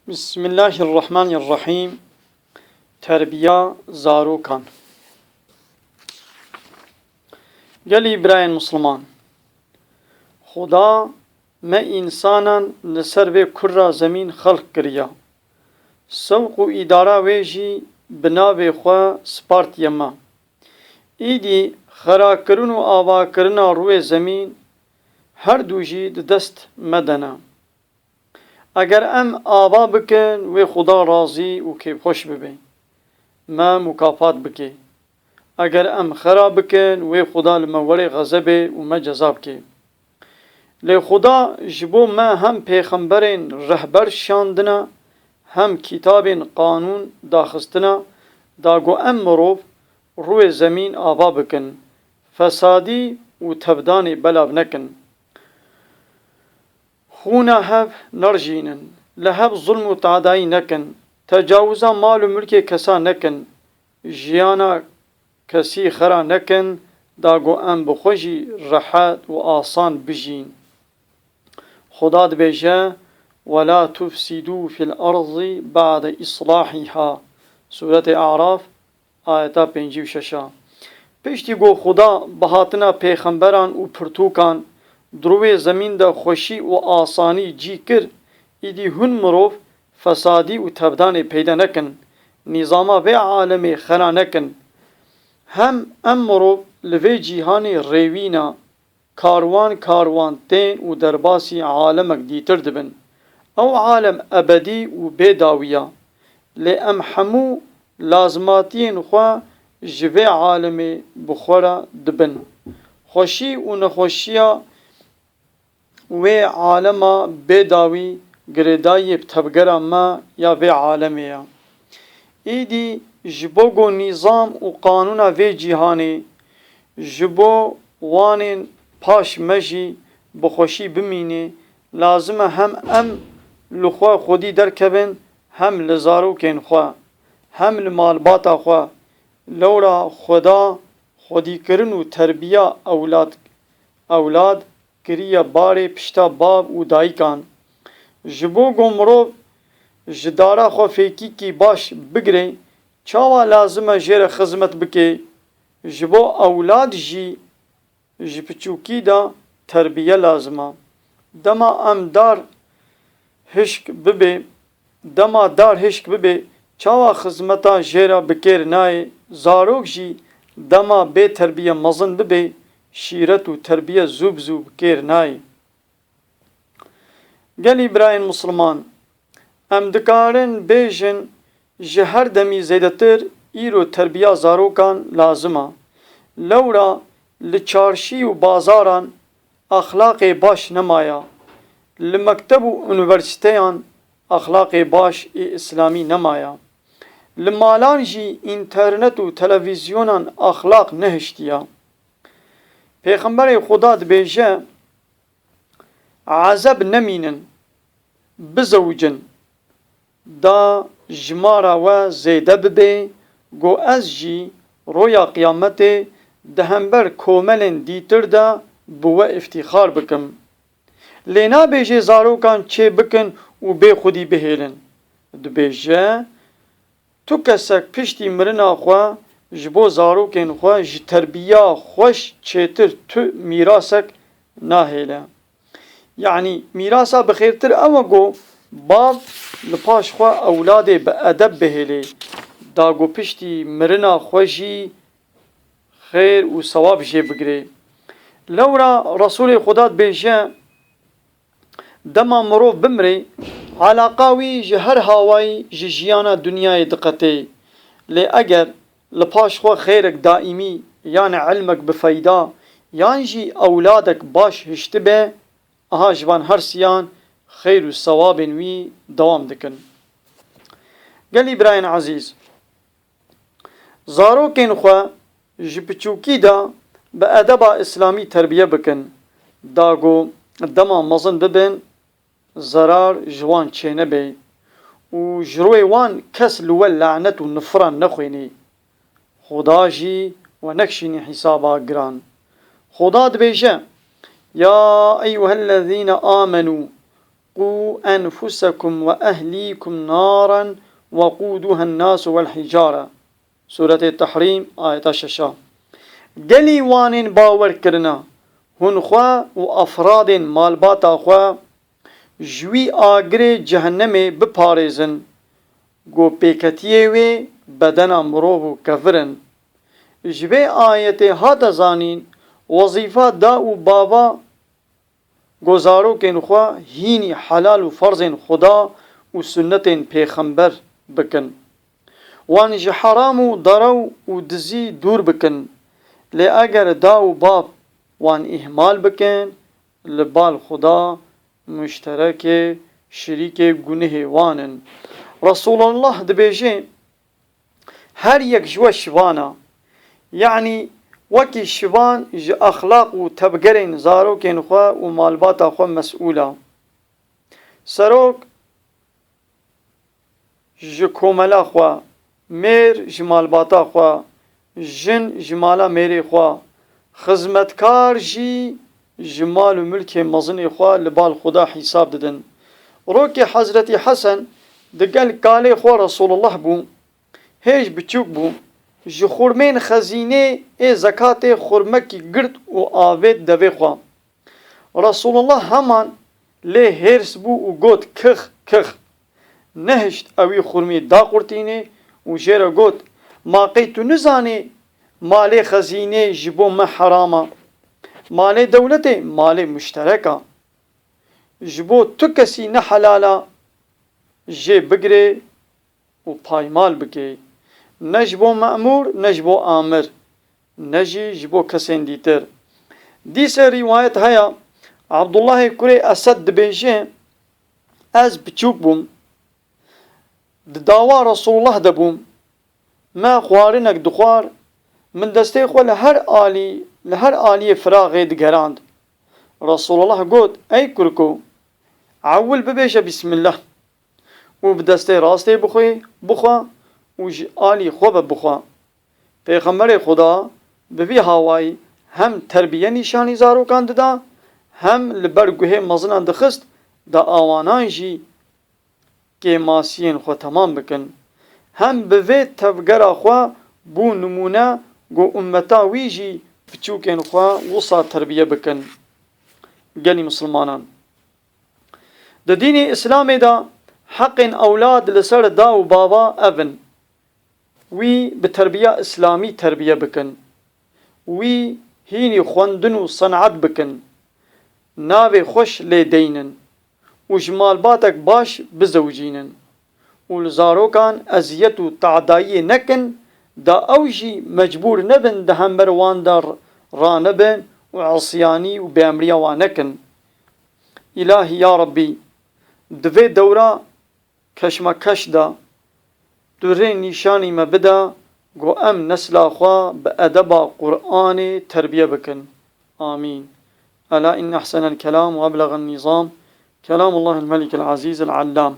بسم الله الرحمن الرحیم. تربیه زاروکان. گلی برای مسلمان خدا ما انسانان لسر و کره زمین خلق کریا. سوق و اداره ویجی بناو خوا سپارت یما. ایدی خرا کرن و آوا کرن روی زمین هر دوجی دست مدنا. اگر ام آوا بکن و خدا راضی و که خوش ببین ما مکافات بکی. اگر ام خراب بکن و خدا لموری غضب و ما جزاب کی. لی خدا جبو ما هم پیغمبرین رهبر شاندنا هم کتابین قانون داخستنا داگو ام مروف روی زمین آوا بکن فسادی و تبدانی بلاب نکن. خونا هب نرجینن لهب ظلم و تعدایی نکن تجاوزا مال و ملک کسا نکن جیانا کسی خرا نکن داگو ام بخوشی راحت و آسان بجین. خدا دبیجه ولا تفسدوا في الأرض بعد إصلاحها سورة اعراف آیتا 56. پشتی گو خدا بهاتنا پیغمبران و پرتوکان دروی زمین دا خوشی و آسانی جی کر ایدی هن مروف فسادی و تبدان پیدا نکن نظاما و عالم خلا نکن هم ام مروف لوی جیهان ریوینا کاروان تین و درباسی عالمک دیتر دبن او عالم ابدی و بیداویا لی ام حمو لازماتین خوا جوی عالم بخورا دبن خوشی و نخوشیا و عالم بیداوی گردایی بتبگرا ما یا و عالمی ایدی جبوگو نظام و قانون و جیهانی جبو وانین پاش مجی بخوشی بمینی لازم هم ام لخوا خودی درکبن هم لزاروکین خوا هم لمالباتا خوا لورا خدا خودی کرن و تربیه اولاد کریه باره پشتا باب و دایکان جبو گمرو جدارا خو فیکی کی باش بگره چاوا لازمه جیر خدمت بکی جبو اولاد جی جپچوکی دا تربیه لازمه دما ام دار هشک ببه چاوا خدمتا جیرا بکر نای زاروک جی دما به تربیه مزن ببه شیرت و تربیه زوب کیر نای. گلی برای مسلمان ام دکارن بیجن جهر دمی زیدتر ایرو تربیه زاروکان لازمه لورا لچارشی و بازاران اخلاق باش نمایا لمکتب و انورسیتیان اخلاق باش اسلامی نمایا لمالان جی اینترنت و تلویزیونان اخلاق نهشتیا. پیغمبر خدا دبیجه عذب نمینن بزوجن دا جمارا و زیده ببه گو از جی رویا قیامت دهنبر کوملن دیتر دا بو افتخار بکم لینا بیجه زاروکان چه بکن و بی خودی بهیلن دبیجه تو کسک پشتی مرنا خواه جبو زاروکین خواه تربیه خوش چیتر تو میراسک ناهیله یعنی میراسا بخیرتر اما گو باب لپاش خواه اولاده به ادب بهیله داگو پشتی مرنا خوشی خیر و ثواب جه بگره. لورا رسول خدا بیشه دما مروف بمری علاقاوی جهر هاوای جیانا دنیای دقته لی اگر لپاش خو خیرک دائمی یعنی علمک بفیدا یعنی جی اولادک باش هشتبه اها جوان هر سیان خیر و ثواب وی دوام دکن. گلی براین عزیز زاروکین خو جپچوکی دا به ادب اسلامی تربیه بکن داگو دما مزن ببن زرار جوان چینه بی و جروی وان کس لول لعنت و نفران نخوینی خدا جی و نکشینی حسابا گران. خدا دبیجه یا ایوها الذین آمنوا قوا أنفسكم وأهليكم نارا وقودها الناس والحجارة. سورة التحريم آية 6. گلی وانین باور کرنا هن خوا و افراد مالباتا خوا جوی آگر جهنم بپارزن گو پیکتیه وی بدنا مروه کفرن. جوی آیت هات زانین وظیفه دا و بابا گزارو کن خوا هینی حلال و فرض خدا و سنت پیغمبر بکن وان جه حرام و ضرو و دزی دور بکن. لی اگر دا و باب وان اهمال بکن لبال خدا مشترک شریک گنه وانن. رسول الله دبیجه هر یک جو شوانا یعنی وکی شوان ج اخلاق و تبگرین زارو کن خوا و مالباتا خوا مسئولا. سروک ج کوملا خوا میر ج مالباتا خوا جن جمالا میری خوا خدمتکار جی جمال و ملک مزن خوا لبال خدا حساب ددن. روک حضرت حسن دگل کاله خوا رسول الله بو هیچ بچوک بو ج خورمین خزینه ای زکات خورمکی گرد و آوید دوی خوا. رسول الله همان لی هرس بو و گوت کخ نهشت اوی خورمی دا قرتینه و جیره گوت ما قیتو نزانی مال خزینه جبو ما حراما مال دولت مال مشترکا جبو تو کسی نه حلالا جه بگره و پایمال بگه نجبو مأمور نجبو آمر نجی جبو کسین دیتر. دیس روایت هیا عبدالله کره اسد دبیجه از بچوک بوم داوا رسول الله دبوم ما خوارنك دخوار من دسته خو لهر آلی فراغ دگراند. رسول الله قلت ای کرکو عول ببیشه بسم الله و بدسته راسته بخوا و آلی خوب بخوا. پیغمبر خدا ببی هاوایی هم تربیه نشانی زارو کند دا هم لبرگوه مزنان دخست دا آوانان جی که ماسین خو تمام بکن هم به وی تفگر خوا بو نمونه گو امتا ویجی بچوکن خوا وصا تربیه بکن. گلی مسلمانان د دین اسلام دا حق اولاد لسر دا و بابا اون وی به تربیه اسلامی تربیه بکن وی هینی خوندن و صنعت بکن ناوی خوش لی دینن و جمال باتک باش بزوجینن و لزاروکان ازیت و تعدایی نکن دا اوجی مجبور نبن ده همبر وان دا را نبن و عصیانی و بیامریا وانکن. الهی یا ربی دوی دورا کشمکش دا دوره نشانی مبدا گو ام نسل خوا به ادب قرآن تربیه بکن. آمین. الا ان احسن الكلام وابلغ النظام كلام الله الملك العزيز العلام.